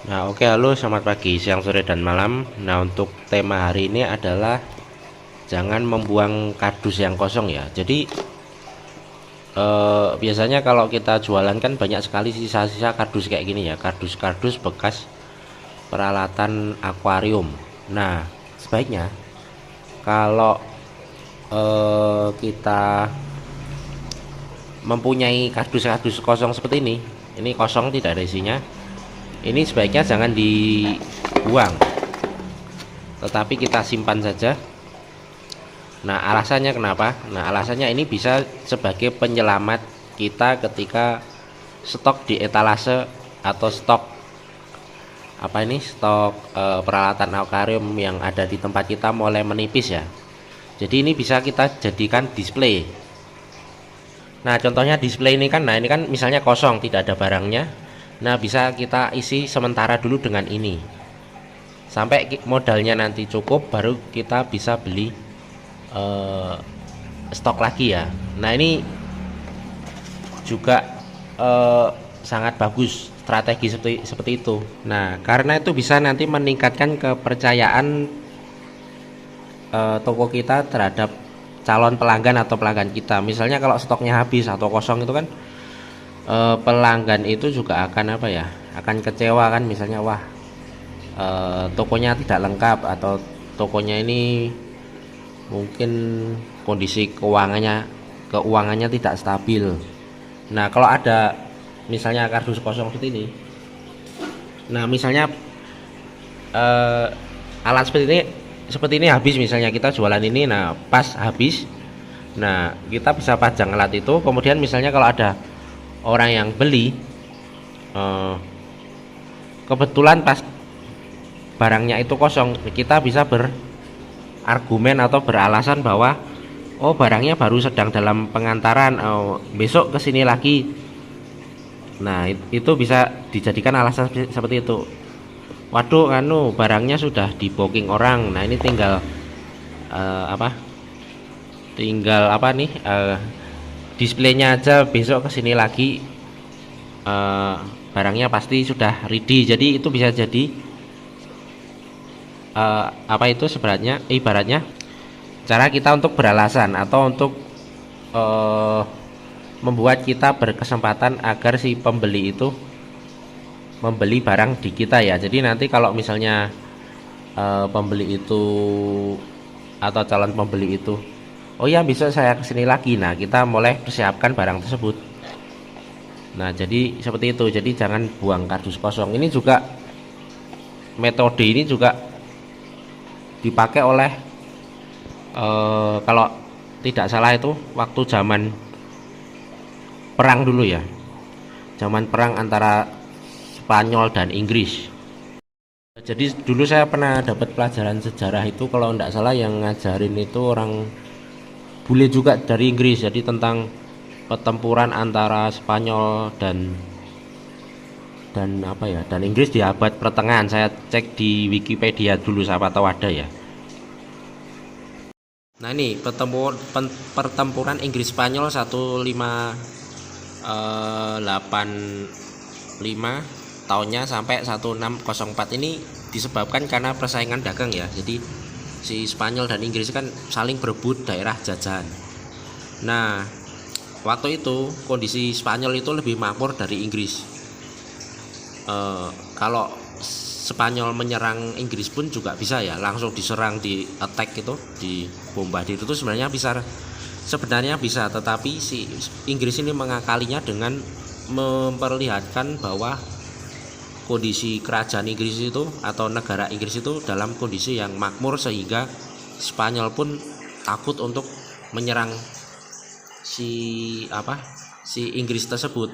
Nah, oke, halo, selamat pagi, siang, sore, dan malam. Nah, untuk tema hari ini adalah jangan membuang kardus yang kosong ya. Jadi, biasanya kalau kita jualan kan banyak sekali sisa-sisa kardus kayak gini ya, kardus-kardus bekas peralatan akuarium. Nah, sebaiknya kalau kita mempunyai kardus-kardus kosong seperti ini kosong tidak ada isinya, ini sebaiknya jangan dibuang, tetapi kita simpan saja. Nah, alasannya kenapa? Nah, alasannya ini bisa sebagai penyelamat kita ketika stok di etalase atau stok peralatan akuarium yang ada di tempat kita mulai menipis ya. Jadi ini bisa kita jadikan display. Nah, contohnya display ini kan, nah ini kan misalnya kosong, tidak ada barangnya. Nah, bisa kita isi sementara dulu dengan ini. Sampai modalnya nanti cukup, baru kita bisa beli stok lagi ya. Nah, ini juga sangat bagus strategi seperti itu. Nah, karena itu bisa nanti meningkatkan kepercayaan toko kita terhadap calon pelanggan atau pelanggan kita. Misalnya kalau stoknya habis atau kosong itu kan pelanggan itu juga akan apa ya, akan kecewa kan, misalnya wah, tokonya tidak lengkap atau tokonya ini mungkin kondisi keuangannya tidak stabil. Nah, kalau ada misalnya kardus kosong seperti ini, nah misalnya alat seperti ini habis, misalnya kita jualan ini, nah pas habis, nah kita bisa pajang alat itu. Kemudian misalnya kalau ada orang yang beli, kebetulan pas barangnya itu kosong, kita bisa berargumen atau beralasan bahwa oh, barangnya baru sedang dalam pengantaran, besok kesini lagi. Nah, itu bisa dijadikan alasan seperti itu. Waduh, barangnya sudah di booking orang. Nah, ini tinggal apa? Tinggal apa nih? Displaynya aja besok kesini lagi. Barangnya pasti sudah ready. Jadi itu bisa jadi apa itu sebenarnya ibaratnya cara kita untuk beralasan atau untuk membuat kita berkesempatan agar si pembeli itu membeli barang di kita ya. Jadi nanti kalau misalnya pembeli itu atau calon pembeli itu, oh ya besok saya kesini lagi, nah kita mulai persiapkan barang tersebut. Nah, jadi seperti itu. Jadi jangan buang kardus kosong. Ini juga, metode ini juga dipakai oleh kalau tidak salah itu waktu zaman perang dulu ya, zaman perang antara Spanyol dan Inggris. Jadi dulu saya pernah dapat pelajaran sejarah itu, kalau tidak salah yang ngajarin itu orang bule juga dari Inggris. Jadi tentang pertempuran antara Spanyol dan apa ya, dan Inggris di abad pertengahan. Saya cek di Wikipedia dulu, siapa tahu ada ya. Nah, ini pertempuran Inggris Spanyol 1585 tahunnya sampai 1604 ini disebabkan karena persaingan dagang ya. Jadi si Spanyol dan Inggris kan saling berebut daerah jajahan. Nah, waktu itu kondisi Spanyol itu lebih makmur dari Inggris. Kalau Spanyol menyerang Inggris pun juga bisa ya, langsung diserang, di attack itu, di bombardir itu sebenarnya bisa, tetapi si Inggris ini mengakalinya dengan memperlihatkan bahwa kondisi kerajaan Inggris itu atau negara Inggris itu dalam kondisi yang makmur, sehingga Spanyol pun takut untuk menyerang si Inggris tersebut.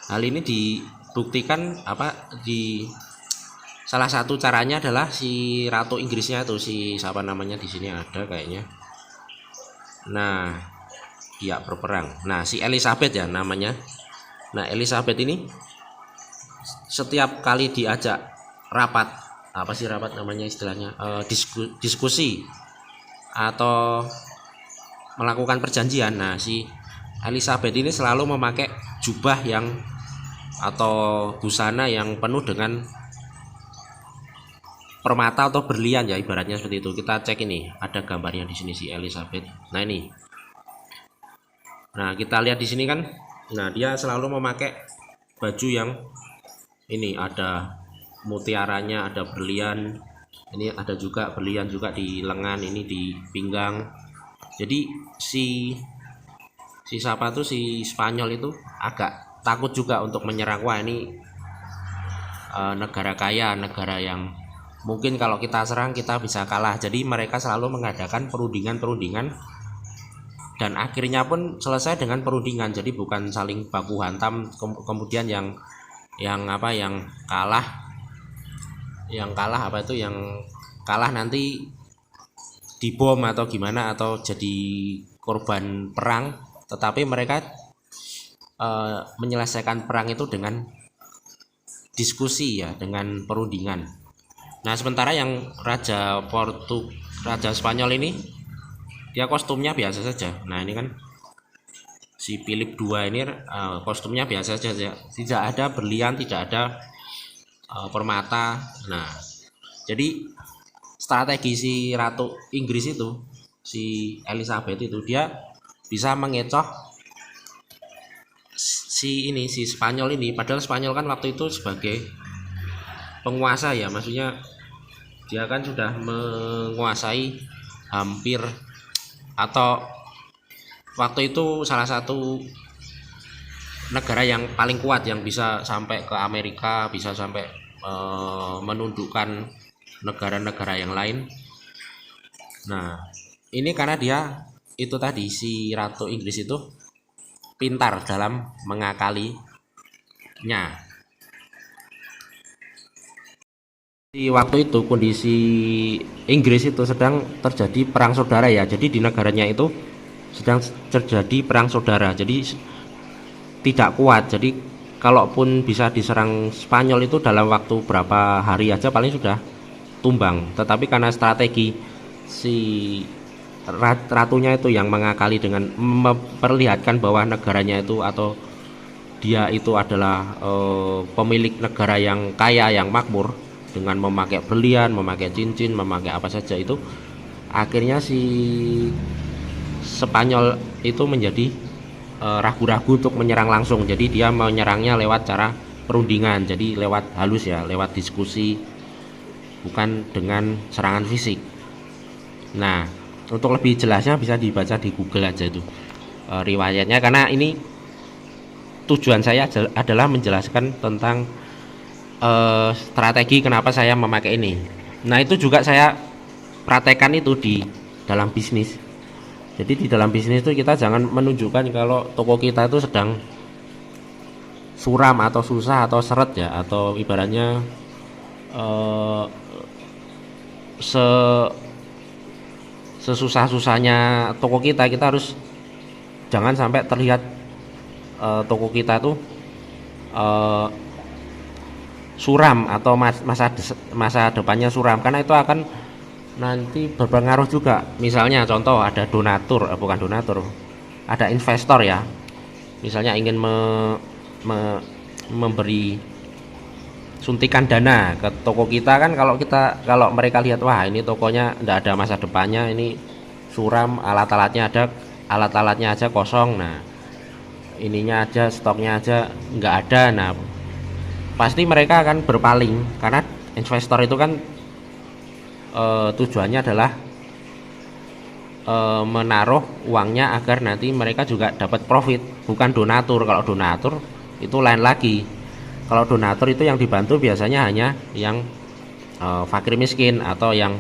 Hal ini dibuktikan di salah satu caranya adalah si ratu Inggrisnya itu, si siapa namanya, di sini ada kayaknya. Nah, dia berperang. Nah, si Elizabeth ya namanya. Nah, Elizabeth ini setiap kali diajak rapat, apa sih rapat namanya istilahnya, diskusi atau melakukan perjanjian, nah si Elizabeth ini selalu memakai jubah yang atau busana yang penuh dengan permata atau berlian ya, ibaratnya seperti itu. Kita cek ini, ada gambarnya di sini si Elizabeth. Nah ini, nah kita lihat di sini kan, nah dia selalu memakai baju yang ini ada mutiaranya, ada berlian, ini ada juga berlian juga di lengan, ini di pinggang. Jadi si siapa tuh, si Spanyol itu agak takut juga untuk menyerang. Wah ini negara kaya, negara yang mungkin kalau kita serang kita bisa kalah. Jadi mereka selalu mengadakan perundingan-perundingan dan akhirnya pun selesai dengan perundingan. Jadi bukan saling baku hantam kemudian yang kalah nanti dibom atau gimana atau jadi korban perang, tetapi mereka menyelesaikan perang itu dengan diskusi ya, dengan perundingan. Nah sementara yang Raja Spanyol ini dia kostumnya biasa saja. Nah ini kan si Philip II ini kostumnya biasa saja, tidak ada berlian, tidak ada permata. Nah jadi strategi si Ratu Inggris itu, si Elizabeth itu, dia bisa mengecoh si Spanyol ini. Padahal Spanyol kan waktu itu sebagai penguasa ya, maksudnya dia kan sudah menguasai hampir, atau waktu itu salah satu negara yang paling kuat yang bisa sampai ke Amerika, bisa sampai menundukkan negara-negara yang lain. Nah ini karena dia itu tadi, si Ratu Inggris itu pintar dalam mengakalinya. Di waktu itu kondisi Inggris itu sedang terjadi perang saudara ya, jadi di negaranya itu sedang terjadi perang saudara, jadi tidak kuat. Jadi kalaupun bisa diserang Spanyol itu dalam waktu berapa hari aja paling sudah tumbang. Tetapi karena strategi si ratunya itu yang mengakali dengan memperlihatkan bahwa negaranya itu atau dia itu adalah pemilik negara yang kaya, yang makmur, dengan memakai berlian, memakai cincin, memakai apa saja itu, akhirnya si Spanyol itu menjadi ragu-ragu untuk menyerang langsung. Jadi dia menyerangnya lewat cara perundingan, jadi lewat halus ya, lewat diskusi, bukan dengan serangan fisik. Nah untuk lebih jelasnya bisa dibaca di Google aja itu riwayatnya, karena ini tujuan saya adalah menjelaskan tentang strategi kenapa saya memakai ini. Nah itu juga saya praktekkan itu di dalam bisnis. Jadi di dalam bisnis itu kita jangan menunjukkan kalau toko kita itu sedang suram atau susah atau seret ya, atau ibaratnya sesusah-susahnya toko kita harus jangan sampai terlihat toko kita tuh suram atau masa depannya suram, karena itu akan nanti berpengaruh juga. Misalnya contoh ada ada investor ya, misalnya ingin memberi suntikan dana ke toko kita kan, kalau mereka lihat wah ini tokonya tidak ada masa depannya, ini suram, alat-alatnya aja kosong, nah ininya aja, stoknya aja nggak ada, nah pasti mereka akan berpaling, karena investor itu kan tujuannya adalah menaruh uangnya agar nanti mereka juga dapat profit, bukan donatur. Kalau donatur itu lain lagi. Kalau donatur itu yang dibantu biasanya hanya yang fakir miskin atau yang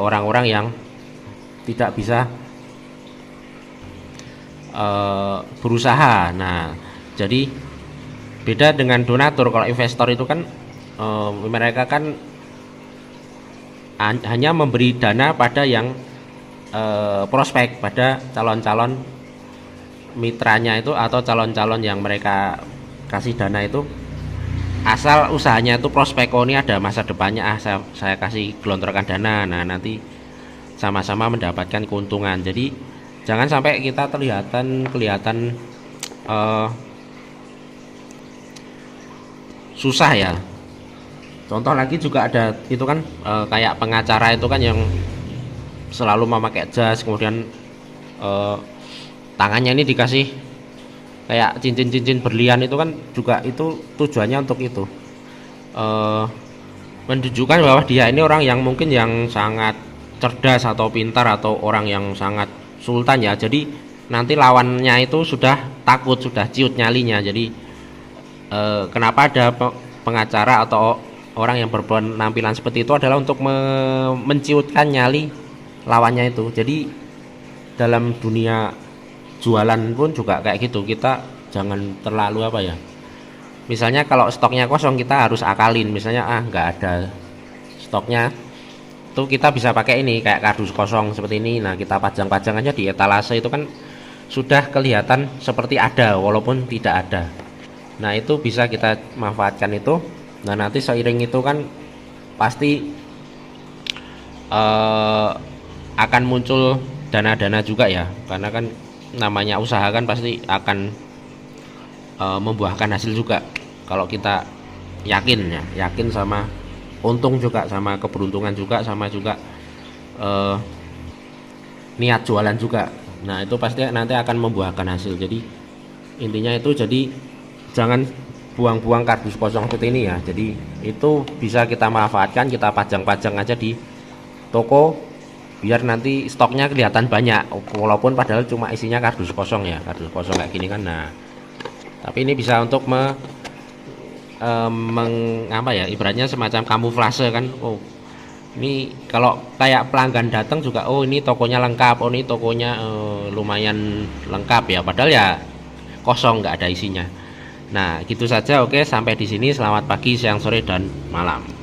orang-orang yang tidak bisa berusaha. Nah jadi beda dengan donatur. Kalau investor itu kan mereka kan hanya memberi dana pada yang prospek, pada calon-calon mitranya itu atau calon-calon yang mereka kasih dana itu, asal usahanya itu prospek, oh ini ada masa depannya, saya kasih gelontorkan dana, nah nanti sama-sama mendapatkan keuntungan. Jadi jangan sampai kita kelihatan susah ya. Contoh lagi juga ada itu kan, kayak pengacara itu kan yang selalu memakai jas, kemudian eh, tangannya ini dikasih kayak cincin-cincin berlian, itu kan juga itu tujuannya untuk itu, eh, menunjukkan bahwa dia ini orang yang mungkin yang sangat cerdas atau pintar atau orang yang sangat sultan ya. Jadi nanti lawannya itu sudah takut, sudah ciut nyalinya. Jadi kenapa ada pengacara atau orang yang berpenampilan seperti itu adalah untuk menciutkan nyali lawannya itu. Jadi dalam dunia jualan pun juga kayak gitu, kita jangan terlalu apa ya, misalnya kalau stoknya kosong kita harus akalin, misalnya nggak ada stoknya tuh, kita bisa pakai ini kayak kardus kosong seperti ini. Nah kita pajang-pajang aja di etalase, itu kan sudah kelihatan seperti ada walaupun tidak ada. Nah itu bisa kita manfaatkan itu. Nah nanti seiring itu kan pasti akan muncul dana-dana juga ya, karena kan namanya usaha kan pasti akan membuahkan hasil juga kalau kita yakin ya, yakin sama untung juga, sama keberuntungan juga, sama juga niat jualan juga. Nah itu pasti nanti akan membuahkan hasil. Jadi intinya itu, jadi jangan buang-buang kardus kosong seperti ini ya. Jadi itu bisa kita manfaatkan, kita pajang-pajang aja di toko biar nanti stoknya kelihatan banyak walaupun padahal cuma isinya kardus kosong ya, kardus kosong kayak gini kan. Nah tapi ini bisa untuk apa ya, ibaratnya semacam kamuflase kan. Oh ini kalau kayak pelanggan datang juga, oh ini tokonya lengkap, oh ini tokonya lumayan lengkap ya, padahal ya kosong, nggak ada isinya. Nah gitu saja. Oke, sampai di sini. Selamat pagi, siang, sore, dan malam.